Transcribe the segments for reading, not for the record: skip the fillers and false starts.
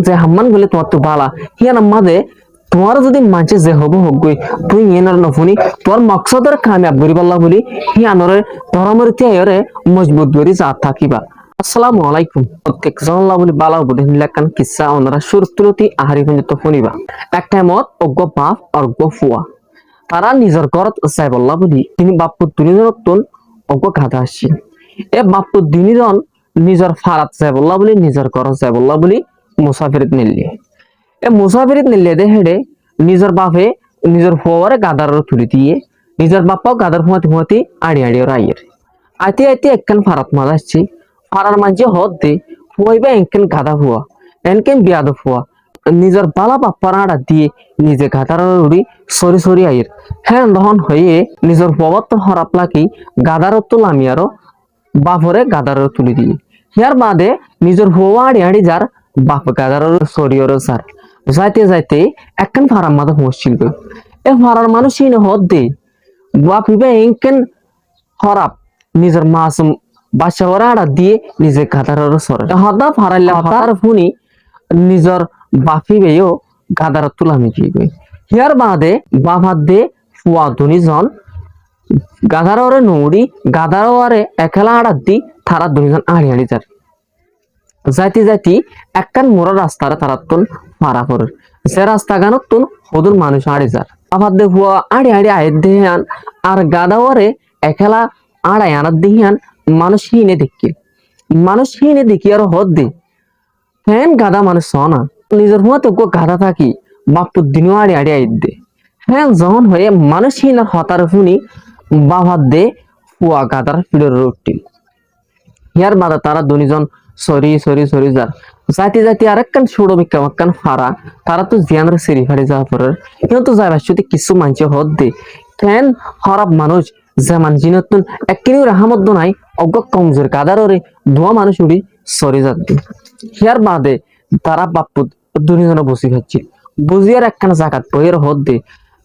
যে হাম্মান গলে তোমার তো বালা হিয়ান মাঝে তোমার যদি মাঝে যে হবো হোক গই তুই এনার নফুনি তোমার মকসদের কামিয়াব করি পাল্লা বলি হিয়ানরে ধর্মের তিয়ারে মজবুত করি যা থাকিবা। আসসালামু আলাইকুম। প্রত্যেক জনলা বলি বালা বলি লেখান কিসা ওনারা সুরতুলতি আহারি পর্যন্ত শুনিবা। এক টাইমত অজ্ঞ বাপ অজ্ঞ ফুয়া তারা নিজের ঘরত চাই বললা বলি তিনি বাপ্পুর দুনিজন অজ্ঞ গাধা আসছিল। এ বাপ্পুর দুনিজন নিজের ফারাত চাই বললা বলি নিজের ঘরত চাই বললা বলি মুসাফিরিত নিলে এ মুসাফিরিত নিলে দে হেডে নিজের বাপে নিজের ফুয়ারে গাদার তুলি দিয়ে নিজের বাপ্পাও গাদার ফুয়াতে ফুয়াতে আড়ি আড়ি ওর আইয়ের আইতে আইতে একখান ফারাত মাঝ আসছি ফারার মাঝে হদ দে ফুয়াইবা এনকেন গাদা ফুয়া এনকেন বিয়াদ ফুয়া নিজের বালা বাপ্পার আড়া দিয়ে নিজে গাদার উড়ি সরি সরি আইয়ের হ্যাঁ দহন হয়ে নিজের পবত্তর হরাপ লাকি গাদার তুল আমি আরো বাপরে গাদার তুলি দিয়ে হিয়ার বাদে নিজের ফুয়া আড়ি আড়ি যার বাপ গাদার সরিয়র সার যাইতে যাইতে একখান ফারার মাথা পৌঁছছিল এ ফারার মানুষই না হদ দে বাপিবা এনকেন হরাপ নিজের মাসুম বাচ্চা ওরা আড়া দিয়ে নিজে গাদার সরে হদা ফারাইলা হতার ফুনি নিজের বাপি বেও গাদার তুলামি কি গই হিয়ার বাদে বাভাত দে ফুয়া দুনিজন গাদারে নৌড়ি গাদারে একলা আড়াত দি তারা দুনিজন আড়ি আড়ি যার যাইতে যাইতে একখান মোড়া রাস্তার তারাতুন পারা পড়ে সে রাস্তা গানতুন হদুর মানুষ আড়ি যার বাভাত দে ফুয়া আড়ি আড়ি আয়ের দেহান আর গাদাওয়ারে একলা আড়াই আনার দেহান মানুষ হিনে দেখি আর হদ দে ফ্যান গাদা মানুষ সনা নিজের মতো গাদা থাকি বাপুর দিনও আড়ি আড়ি আইত দে ফ্যান যখন হয়ে মানুষ হিনার হতার শুনি বাভাত দে ফুয়া গাদার ফিডের রুটি হিয়ার বাদা তারা দুজন সরি সরি সরি যার যাইতে যাইতে আরেকখান সুড়ো বিক্কামাক্কান ফারা তারা তো জিয়ানের সিঁড়ি ফাড়ি যাওয়া পরের কিন্তু যাই বাসুতে কিছু মানছে হদ দে ফ্যান হরাপ মানুষ যেমন জিনতুন এককিনি রাহামত নাই অজ্ঞ কমজোর গাদারে ধোয়া মানুষ উড়ি সরি যাত দি হিয়ার বাদে তারা বাপ্পু দুজনে বসি খাচ্ছিল বুঝিয়ার একখান জাগাত বইয়ের হদ দে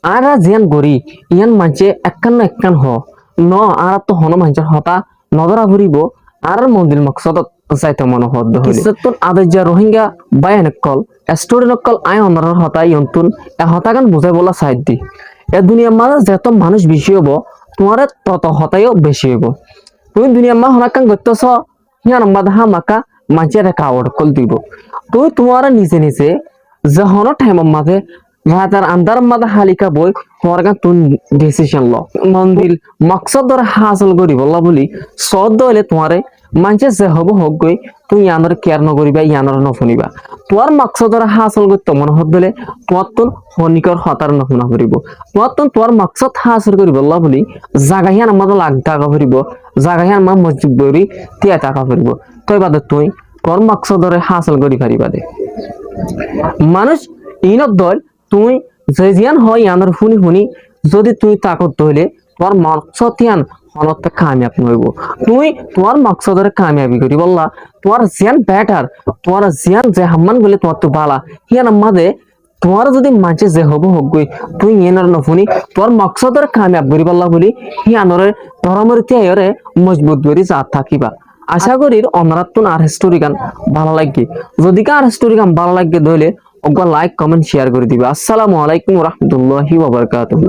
আর জিয়ান গড়ি ইয়ান মানছে একখান হ ন আর তো হন মানছের হতা নজরা ঘুরিব আর মন্দির মকসদত যাইতে মনে হদ হইল আদর্যা রোহিঙ্গা বায়ানকল স্টুডেন্টকল আয় অনার হতা ইয়ন্তুন এ হতাগান বুঝাই বলা সাইড দি এ দুনিয়ার মাঝে যত মানুষ বেশি হব তোমার তত হতাইও বেশি হইব তুমি দুনিয়ার মা হনাকান করতেছ হিয়ান মাদা হামাকা মাঝে কাওয়ার কল দিব তুই তোমার নিজে নিজে যখন টাইমের মাঝে রাতার আন্দার মাঝে হালিকা বই তোমার গান তুই ডিসিশন ল মন্দির মকসদ ধরে হাসল করি বললা বলি সদ হইলে তোমারে মাঝে যে হব হোক গই তুই ইয়ানোর কেয়ার নকরিবা ইয়ানোর নশুনিবা তোমার মকসদ ধরে হাসল করতে মনে হত দিলে তোমার তুন হনিকর হতার নশুনা করিব তোমার তুন তোমার মকসদ হাসল করি বললা বলি জাগাহিয়ান আমাদের লাগ টাকা করিব জাগাহিয়ান আমার মসজিদ করি তিয়া টাকা করিব তই বাদে তুই তোর মকসদ ধরে হাসল করি পারিবা দে মানুষ ইনত দল তুই যে জিয়ান হয় ইয়ানোর শুনি শুনি যদি তুই তাকত হইলে তোর মকসদ ইয়ান হনতে কামিয়াব নইব তুই তোমার মকসদের কামিয়াবি করি বললা তোমার জিয়ান বেটার তোমার জিয়ান যে হাম্মান বলে তোমার তো বালা হিয়ান আমাদে তোমার যদি মাঝে যে হবো হোক গই তুই এনার নফুনি তোর মকসদের কামিয়াব করি বললা বলি হিয়ানরে ধর্মের তিয়ারে মজবুত করি যা থাকিবা। আশা করি অনারাত্তুন আর স্টোরি গান ভালো লাগবে যদি আর স্টোরি গান ভালো লাগবে দইলে ওগো লাইক কমেন্ট শেয়ার করে দিবে। আসসালামু আলাইকুম ওয়া রাহমাতুল্লাহি ওয়া বারাকাতুহু।